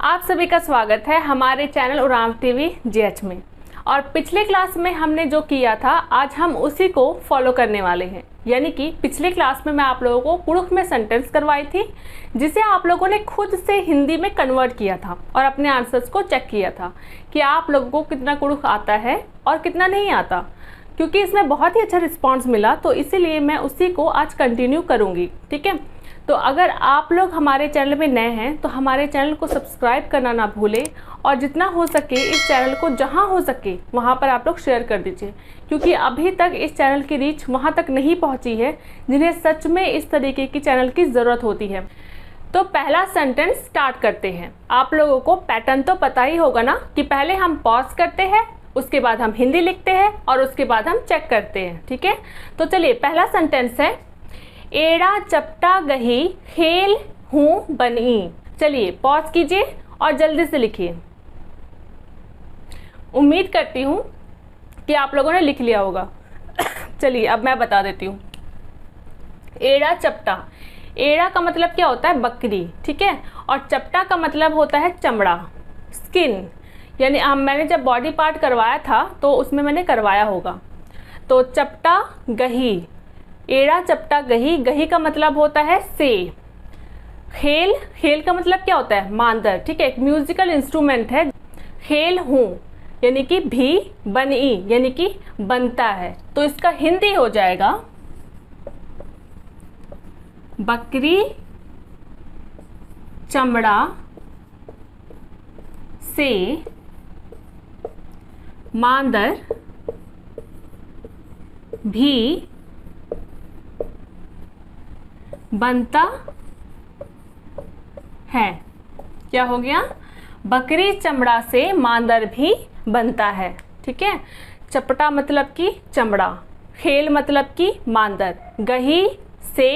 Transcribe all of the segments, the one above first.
आप सभी का स्वागत है हमारे चैनल उड़ान टीवी जीएच में। और पिछले क्लास में हमने जो किया था आज हम उसी को फॉलो करने वाले हैं। यानी कि पिछले क्लास में मैं आप लोगों को कुड़ुख में सेंटेंस करवाई थी, जिसे आप लोगों ने खुद से हिंदी में कन्वर्ट किया था और अपने आंसर्स को चेक किया था कि आप लोगों को कितना कुड़ुख आता है और कितना नहीं आता। क्योंकि इसमें बहुत ही अच्छा रिस्पॉन्स मिला तो इसीलिए मैं उसी को आज कंटिन्यू करूँगी। ठीक है, तो अगर आप लोग हमारे चैनल में नए हैं तो हमारे चैनल को सब्सक्राइब करना ना भूलें और जितना हो सके इस चैनल को जहां हो सके वहां पर आप लोग शेयर कर दीजिए, क्योंकि अभी तक इस चैनल की रीच वहां तक नहीं पहुंची है जिन्हें सच में इस तरीके की चैनल की ज़रूरत होती है। तो पहला सेंटेंस स्टार्ट करते हैं। आप लोगों को पैटर्न तो पता ही होगा ना कि पहले हम पॉज करते हैं, उसके बाद हम हिंदी लिखते हैं और उसके बाद हम चेक करते हैं। ठीक है, तो चलिए पहला सेंटेंस है एड़ा चपटा गही खेल हूँ बनी। चलिए पॉज कीजिए और जल्दी से लिखिए। उम्मीद करती हूँ कि आप लोगों ने लिख लिया होगा। चलिए अब मैं बता देती हूँ। एड़ा चपटा, एड़ा का मतलब क्या होता है? बकरी। ठीक है, और चपटा का मतलब होता है चमड़ा, स्किन। यानी मैंने जब बॉडी पार्ट करवाया था तो उसमें मैंने करवाया होगा। तो चपटा गही, एड़ा चपटा गही, गही का मतलब होता है से। खेल, खेल का मतलब क्या होता है? मांदर। ठीक है, एक म्यूजिकल इंस्ट्रूमेंट है। खेल हूँ यानी कि भी, बनी यानी कि बनता है। तो इसका हिंदी हो जाएगा बकरी चमड़ा से मांदर भी बनता है। क्या हो गया? बकरी चमड़ा से मांदर भी बनता है। ठीक है, चपटा मतलब कि चमड़ा, खेल मतलब कि मांदर, गही से,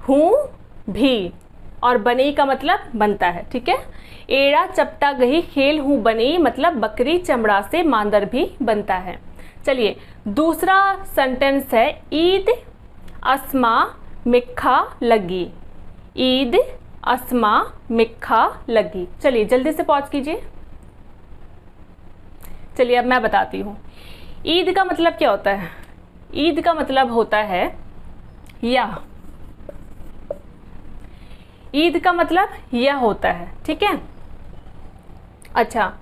हूँ भी, और बनी का मतलब बनता है। ठीक है, एड़ा चपटा गही खेल हूँ बनी मतलब बकरी चमड़ा से मांदर भी बनता है। चलिए दूसरा सेंटेंस है ईद अस्मा मिखा लगी। ईद अस्मा मिखा लगी। चलिए जल्दी से पॉज कीजिए। चलिए अब मैं बताती हूँ ईद का मतलब क्या होता है। ईद का मतलब होता है यह। ईद का मतलब यह होता है। ठीक है, अच्छा,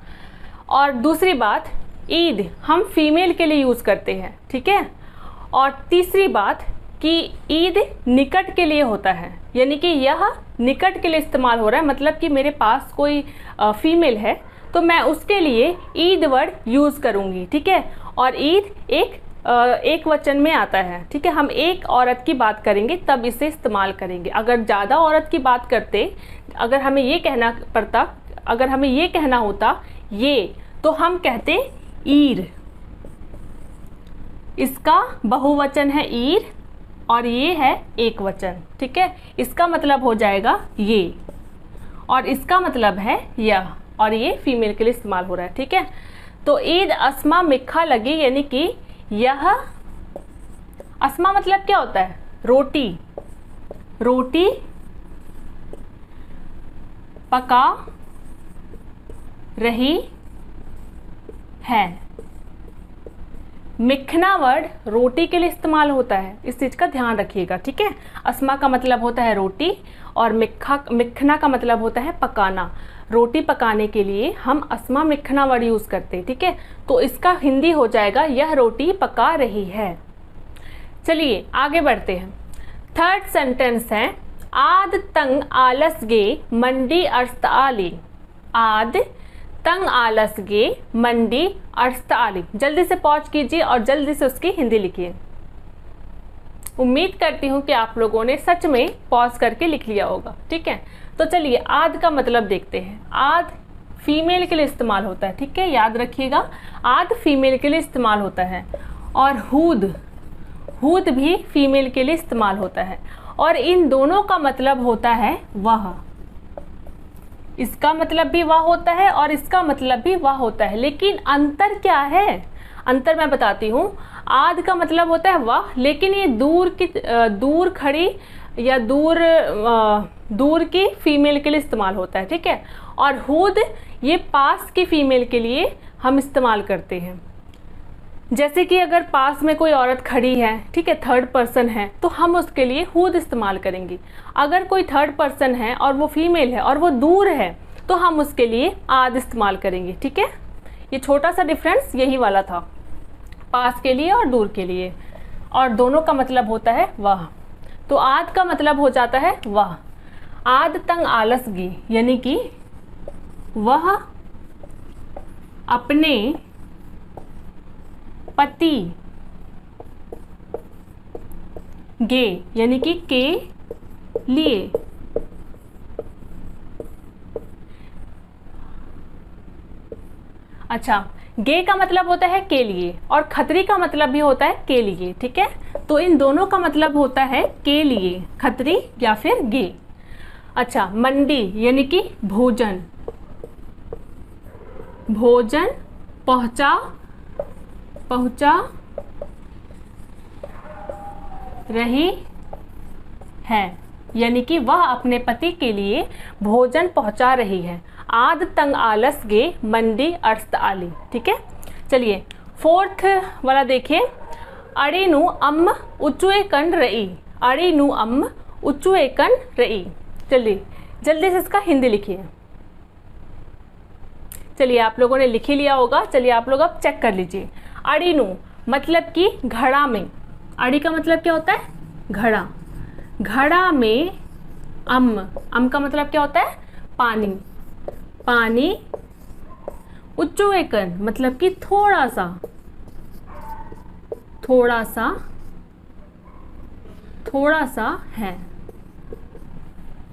और दूसरी बात, ईद हम फीमेल के लिए यूज़ करते हैं। ठीक है, और तीसरी बात कि ईद निकट के लिए होता है, यानी कि यह निकट के लिए इस्तेमाल हो रहा है। मतलब कि मेरे पास कोई फीमेल है तो मैं उसके लिए ईद वर्ड यूज़ करूँगी। ठीक है, और ईद एक वचन में आता है। ठीक है, हम एक औरत की बात करेंगे तब इसे इस्तेमाल करेंगे। अगर ज़्यादा औरत की बात करते, अगर हमें ये कहना पड़ता, अगर हमें ये कहना होता ये, तो हम कहते ईर। इसका बहुवचन है ईर और ये है एक वचन। ठीक है, इसका मतलब हो जाएगा ये और इसका मतलब है यह, और ये फीमेल के लिए इस्तेमाल हो रहा है। ठीक है, तो ईद अस्मा मिखा लगी यानी कि यह, अस्मा मतलब क्या होता है? रोटी। रोटी पका रही है। मिखना वर्ड रोटी के लिए इस्तेमाल होता है, इस चीज़ का ध्यान रखिएगा। ठीक है, अस्मा का मतलब होता है रोटी और मिखना का मतलब होता है पकाना। रोटी पकाने के लिए हम अस्मा मिखना वर्ड यूज़ करते हैं। ठीक है, तो इसका हिंदी हो जाएगा यह रोटी पका रही है। चलिए आगे बढ़ते हैं। थर्ड सेंटेंस है आद तंग आलस गे मंडी अर्स्त आली। आद तंग आलस गे मंडी अर्स्त आली। जल्दी से पॉज कीजिए और जल्दी से उसकी हिंदी लिखिए। उम्मीद करती हूँ कि आप लोगों ने सच में पॉज करके लिख लिया होगा। ठीक है, तो चलिए आद का मतलब देखते हैं। आद फीमेल के लिए इस्तेमाल होता है। ठीक है, याद रखिएगा, आद फीमेल के लिए इस्तेमाल होता है। और हूद, हूद भी फीमेल के लिए इस्तेमाल होता है। और इन दोनों का मतलब होता है वह। इसका मतलब भी वह होता है और इसका मतलब भी वह होता है। लेकिन अंतर क्या है? अंतर मैं बताती हूँ। आद का मतलब होता है वह, लेकिन ये दूर खड़ी या दूर की फीमेल के लिए इस्तेमाल होता है, ठीक है। और हुद ये पास की फीमेल के लिए हम इस्तेमाल करते हैं। जैसे कि अगर पास में कोई औरत खड़ी है, ठीक है, थर्ड पर्सन है, तो हम उसके लिए हुद इस्तेमाल करेंगे। अगर कोई थर्ड पर्सन है और वो फीमेल है और वो दूर है तो हम उसके लिए आद इस्तेमाल करेंगे, ठीक है। ये छोटा सा डिफरेंस यही वाला था, पास के लिए और दूर के लिए, और दोनों का मतलब होता है वह। तो आद का मतलब हो जाता है वह। आद तंग आलसगी यानी कि वह अपने पति गे यानी कि के लिए अच्छा, गे का मतलब होता है के लिए और खत्री का मतलब भी होता है के लिए, ठीक है। तो इन दोनों का मतलब होता है के लिए, खत्री या फिर गे। अच्छा, मंडी यानी कि भोजन, भोजन पहुंचा रही है यानी कि वह अपने पति के लिए भोजन पहुंचा रही है। आद तंग आलस गे मंडी अर्स्त आली, ठीक है। चलिए फोर्थ वाला देखिए, अड़ी नु अम्म उच्चुए कन रई, अड़ी नु अम्म उच्चुए कन रई। चलिए जल्दी से इसका हिंदी लिखिए। चलिए आप लोगों ने लिख ही लिया होगा, चलिए आप लोग अब चेक कर लीजिए। अड़ी नु मतलब कि घड़ा में, अड़ी का मतलब क्या होता है? घड़ा। घड़ा में अम का मतलब क्या होता है? पानी। पानी उच्चो एकन मतलब कि थोड़ा सा, थोड़ा सा, थोड़ा सा है।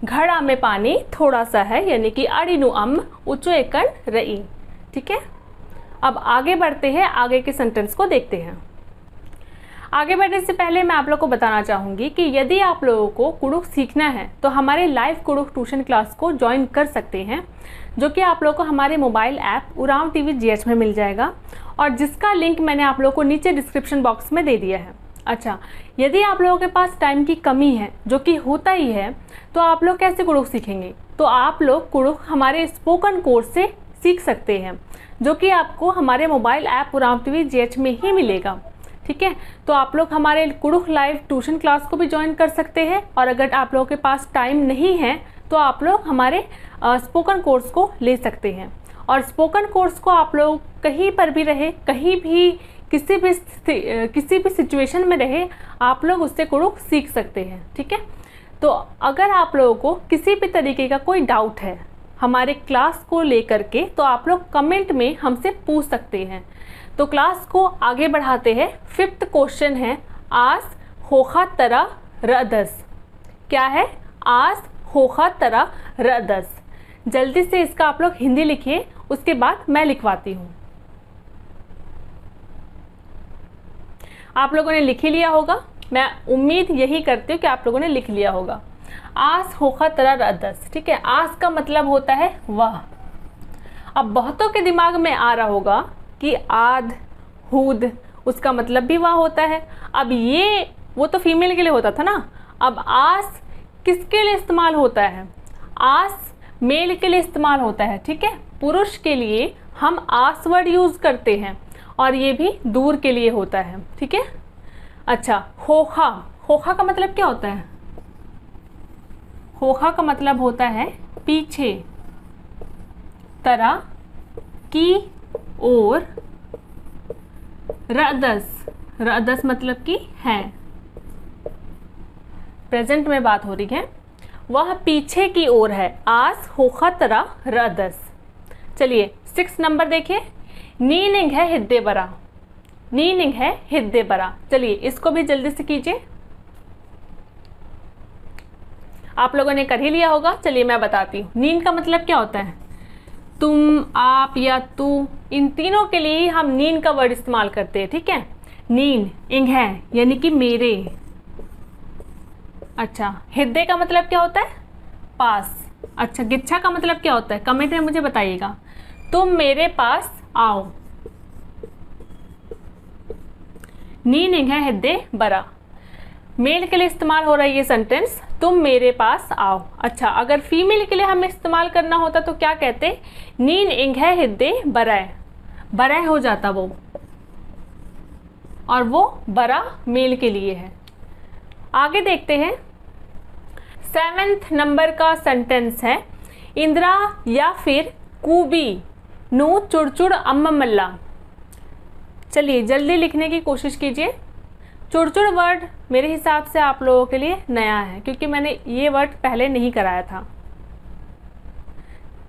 घड़ा में पानी थोड़ा सा है यानी कि अड़िनु अम उच्चो एकन रई, ठीक है। अब आगे बढ़ते हैं, आगे के सेंटेंस को देखते हैं। आगे बढ़ने से पहले मैं आप लोग को बताना चाहूँगी कि यदि आप लोगों को कुडुख सीखना है तो हमारे लाइव कुडुख ट्यूशन क्लास को ज्वाइन कर सकते हैं, जो कि आप लोगों को हमारे mobile app Oraon TV GH में मिल जाएगा, और जिसका लिंक मैंने आप लोगों को नीचे डिस्क्रिप्शन बॉक्स में दे दिया है। अच्छा, यदि आप लोगों के पास टाइम की कमी है, जो कि होता ही है, तो आप लोग कैसे कुडुख सीखेंगे? तो आप लोग कुडुख हमारे स्पोकन कोर्स से सीख सकते हैं, जो कि आपको हमारे mobile app Oraon TV GH में ही मिलेगा, ठीक है। तो आप लोग हमारे कुडुख लाइव ट्यूशन क्लास को भी ज्वाइन कर सकते हैं, और अगर आप लोगों के पास टाइम नहीं है तो आप लोग हमारे स्पोकन कोर्स को ले सकते हैं। और स्पोकन कोर्स को आप लोग कहीं पर भी रहे, कहीं भी किसी भी सिचुएशन में रहे, आप लोग उससे कुडुख सीख सकते हैं, ठीक है। तो अगर आप लोगों को किसी भी तरीके का कोई डाउट है हमारे क्लास को लेकर के, तो आप लोग कमेंट में हमसे पूछ सकते हैं। तो क्लास को आगे बढ़ाते हैं। 5th क्वेश्चन है, आस होखा तरह रदस। क्या है? आस होखा तरह रदस। जल्दी से इसका आप लोग हिंदी लिखिए, उसके बाद मैं लिखवाती हूँ। आप लोगों ने लिख ही लिया होगा, मैं उम्मीद यही करती हूँ कि आप लोगों ने लिख लिया होगा। आस होखा तरह रदस, ठीक है। आस का मतलब होता है वह। अब बहुतों के दिमाग में आ रहा होगा कि आद, हुद, उसका मतलब भी वह होता है। अब ये वो तो फीमेल के लिए होता था ना, अब आस किसके लिए इस्तेमाल होता है? आस मेल के लिए इस्तेमाल होता है, ठीक है। पुरुष के लिए हम आस वर्ड यूज करते हैं, और ये भी दूर के लिए होता है, ठीक है। अच्छा, होखा, होखा का मतलब क्या होता है? होखा का मतलब होता है पीछे, तरह की ओर, रदस, रदस मतलब कि है, प्रेजेंट में बात हो रही है, वह पीछे की ओर है। आस होखा तरह रदस। चलिए 6 नंबर देखिए, नीनिंग है हिद्दे बरा, नीनिंग है हिद्दे बरा। चलिए इसको भी जल्दी से कीजिए, आप लोगों ने कर ही लिया होगा। चलिए मैं बताती हूँ, नीन का मतलब क्या होता है? तुम, आप या तू, इन तीनों के लिए ही हम नीन का वर्ड इस्तेमाल करते हैं, ठीक है। नीन इंग है यानी कि मेरे। अच्छा, हिद्दे का मतलब क्या होता है? पास। अच्छा, गिच्छा का मतलब क्या होता है? कमेंट में मुझे बताइएगा। तुम मेरे पास आओ। नीन इंग है हिद्दे बरा। मेल के लिए इस्तेमाल हो रहा है ये सेंटेंस, तुम मेरे पास आओ। अच्छा, अगर फीमेल के लिए हमें इस्तेमाल करना होता तो क्या कहते, नीन इंघे हिद्दे बरय, बरय हो जाता वो, और वो बरा मेल के लिए है। आगे देखते हैं। 7वें नंबर का सेंटेंस है, इंदिरा या फिर कूबी नु चुड़चुड़ अम्म मल्ला। चलिए जल्दी लिखने की कोशिश कीजिए। चुड़चुड़ वर्ड मेरे हिसाब से आप लोगों के लिए नया है, क्योंकि मैंने ये वर्ड पहले नहीं कराया था।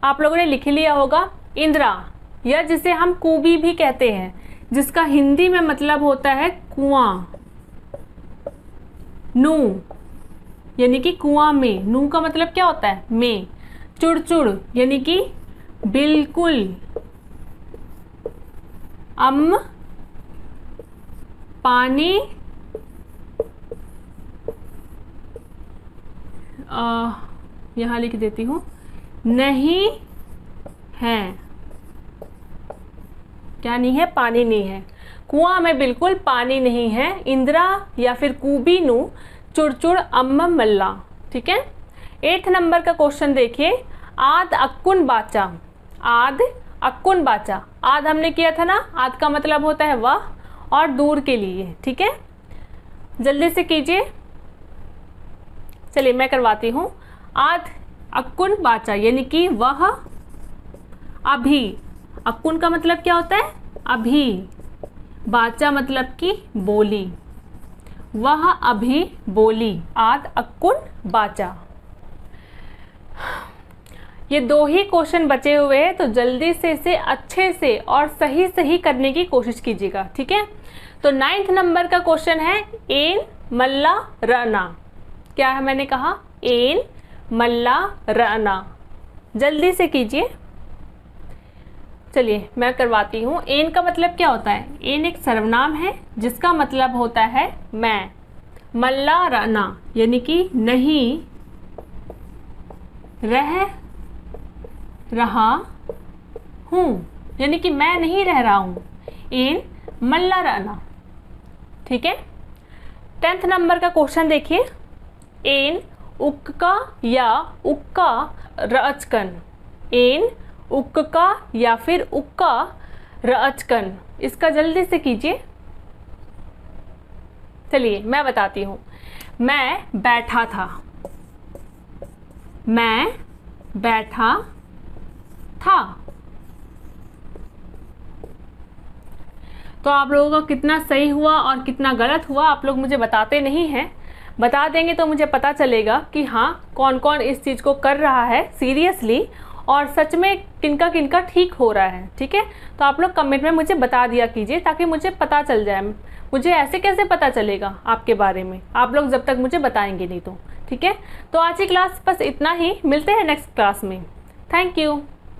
आप लोगों ने लिख लिया होगा। इंदिरा, या जिसे हम कूबी भी कहते हैं, जिसका हिंदी में मतलब होता है कुआं, नू यानी कि कुआं में, नू का मतलब क्या होता है, में। चुड़चुड़ यानी कि बिल्कुल, अम्म पानी, यहाँ लिख देती हूँ, नहीं है, क्या नहीं है, पानी नहीं है, कुआं में बिल्कुल पानी नहीं है। इंदिरा या फिर कूबी नु चुड़चुड़ अम्म मल्ला। ठीक है। 8 नंबर का क्वेश्चन देखिए, आद अक्कुन बाचा। आद अक्कुन बाचा, आद हमने किया था ना, आद का मतलब होता है वह और दूर के लिए। ठीक है, जल्दी से कीजिए। चलिए मैं करवाती हूँ। आद अक्कुन बाचा यानी कि वह अभी, अक्कुन का मतलब क्या होता है, अभी, बाचा मतलब कि बोली, वह अभी बोली, आद अक्कुन बाचा। ये 2 ही क्वेश्चन बचे हुए हैं, तो जल्दी से इसे अच्छे से और सही करने की कोशिश कीजिएगा। ठीक है। तो 9th नंबर का क्वेश्चन है, एन मल्ला रना। क्या है, मैंने कहा एन मल्ला रना। जल्दी से कीजिए। चलिए मैं करवाती हूँ। एन का मतलब क्या होता है, एन एक सर्वनाम है जिसका मतलब होता है मैं। मल्ला रना यानी कि नहीं रह रहा हूँ, यानी कि मैं नहीं रह रहा हूँ। एन मल्ला रना। ठीक है। 10th नंबर का क्वेश्चन देखिए, एन उक्का या उक्का रअचकन। एन उक्का या फिर उक्का रअचकन, इसका जल्दी से कीजिए। चलिए मैं बताती हूँ। मैं बैठा था, मैं बैठा था। तो आप लोगों का कितना सही हुआ और कितना गलत हुआ आप लोग मुझे बताते नहीं हैं। बता देंगे तो मुझे पता चलेगा कि हाँ कौन कौन इस चीज़ को कर रहा है सीरियसली, और सच में किनका किनका ठीक हो रहा है। ठीक है। तो आप लोग कमेंट में मुझे बता दिया कीजिए ताकि मुझे पता चल जाए। मुझे ऐसे कैसे पता चलेगा आपके बारे में, आप लोग जब तक मुझे बताएंगे नहीं तो। ठीक है। तो आज की क्लास बस इतना ही, मिलते हैं नेक्स्ट क्लास में। Thank you.